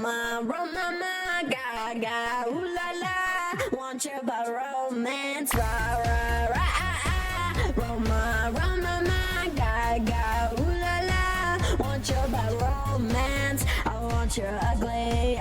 Roma, gaga, ooh la la. Want you by romance, rah rah rah. Roma, gaga, ooh la la. Want you by romance. I want you ugly.